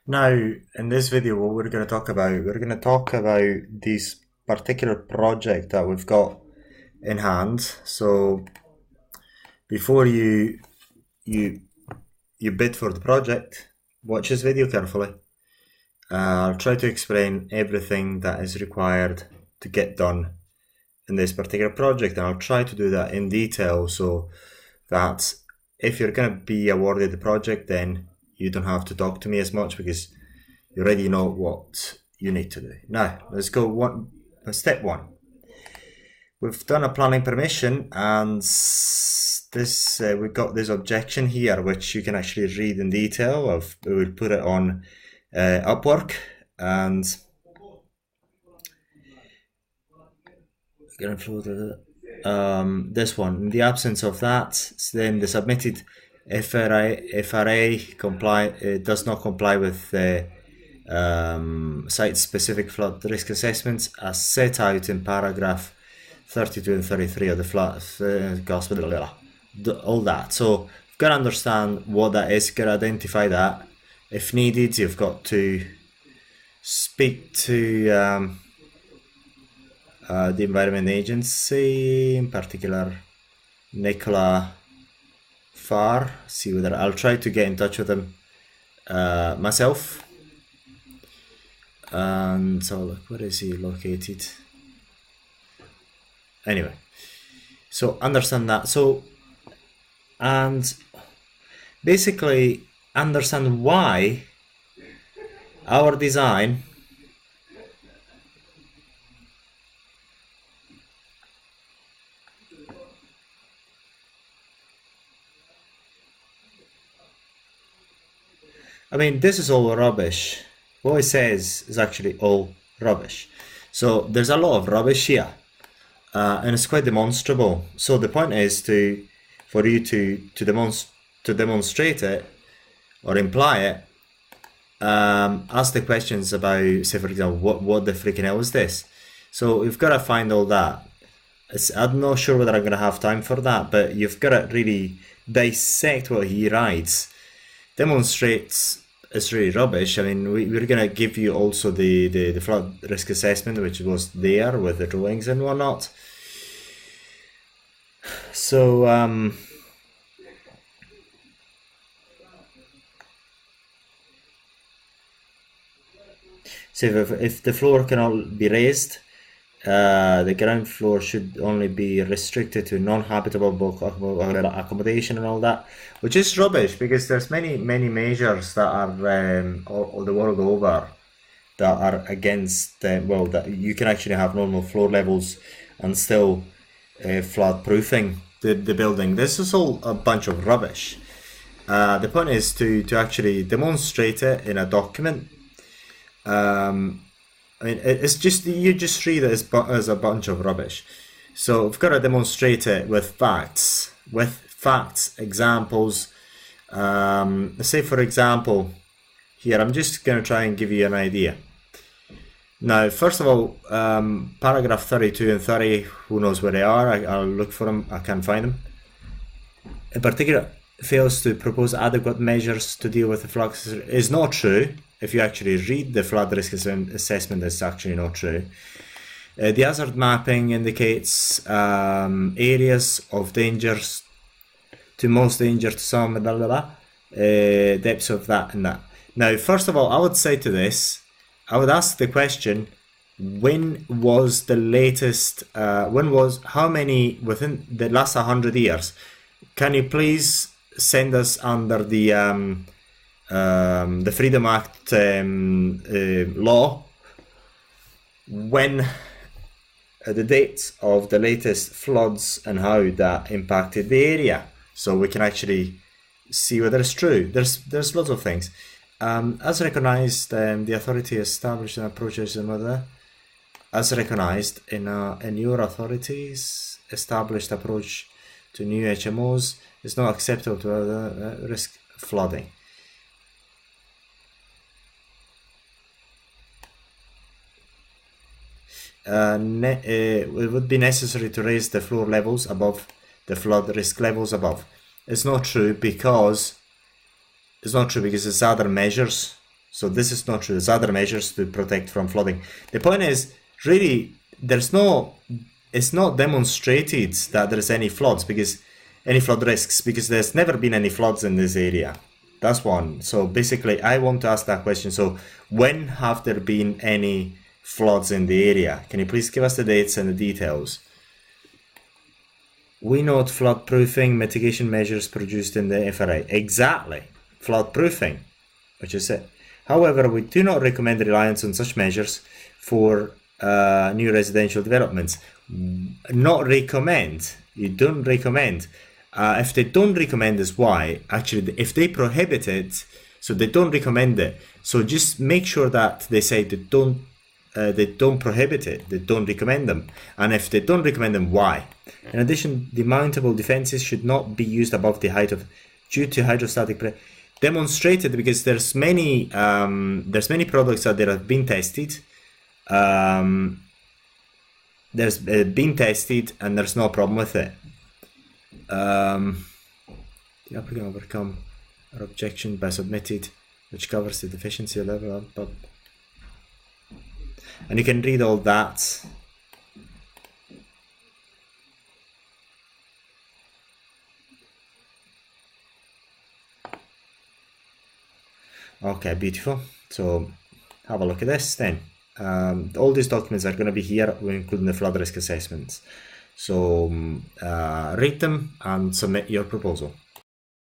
Now, in this video, what we're going to talk about this particular project that we've got in hand. So, before you you bid for the project, watch this video carefully. I'll try to explain everything that is required to get done in this particular project, and I'll try to do that in detail so that if you're going to be awarded the project, then you don't have to talk to me as much because you already know what you need to do. Now, let's go step one. We've done a planning permission, and this we've got this objection here, which you can actually read in detail. We will put it on Upwork, and going through this one. In the absence of that, then the submitted FRA does not comply with the site-specific flood risk assessments as set out in paragraph 32 and 33 of the all that. So you've got to understand what that is, you've got to identify that. If needed, you've got to speak to the Environment Agency, in particular Nicola Farr, see whether I'll try to get in touch with him myself. And so, look, where is he located? Anyway, so understand that. So, and basically understand why our design this is all rubbish. What it says is actually all rubbish. So there's a lot of rubbish here, and it's quite demonstrable. So the point is for you to demonstrate it or imply it. Ask the questions about, say for example, what the freaking hell is this? So you've got to find all that. I'm not sure whether I'm going to have time for that, but you've got to really dissect what he writes. Demonstrates it's really rubbish. We're going to give you also the flood risk assessment, which was there with the drawings and whatnot. So, so if the floor cannot be raised, the ground floor should only be restricted to non-habitable accommodation and all that, which is rubbish because there's many measures that are all the world over that are against that you can actually have normal floor levels and still flood proofing the building. This is all a bunch of rubbish. The point is to actually demonstrate it in a document. It's just, you just read it as a bunch of rubbish. So we've got to demonstrate it with facts, examples. Say for example, here I'm just going to try and give you an idea. Now, first of all, paragraph 32 and 30, who knows where they are? I'll look for them, I can't find them. In particular, fails to propose adequate measures to deal with the flux is not true. If you actually read the flood risk assessment, it's actually not true. The hazard mapping indicates areas of dangers to most danger to some, depths of that and that. Now, first of all, I would say to this, I would ask the question, when was the latest, how many within the last 100 years? Can you please send us under the Freedom Act law when the dates of the latest floods and how that impacted the area, so we can actually see whether it's true. There's lots of things. As recognized, the authority established an approaches as recognized in your authorities established approach to new HMOs is not acceptable to risk flooding. It would be necessary to raise the floor levels above the flood risk levels above. It's not true because there's other measures. So this is not true. There's other measures to protect from flooding. The point is, really, it's not demonstrated that there's any floods, because any flood risks, because there's never been any floods in this area. That's one. So basically, I want to ask that question. So when have there been any floods in the area? Can you please give us the dates and the details? We note flood-proofing mitigation measures produced in the FRA. Exactly. Flood-proofing, which is it. However, we do not recommend reliance on such measures for new residential developments. Not recommend. You don't recommend. If they don't recommend is why. Actually, if they prohibit it, so they don't recommend it. So just make sure that they say they don't prohibit it. They don't recommend them. And if they don't recommend them, why? In addition, demountable defenses should not be used above the height of due to hydrostatic pressure. Demonstrated, because there's many products that have been tested. There's been tested and there's no problem with it. The applicant overcome our objection by submitted, which covers the deficiency level up. And you can read all that. Okay, beautiful. So have a look at this then. All these documents are going to be here, including the flood risk assessments. So read them and submit your proposal.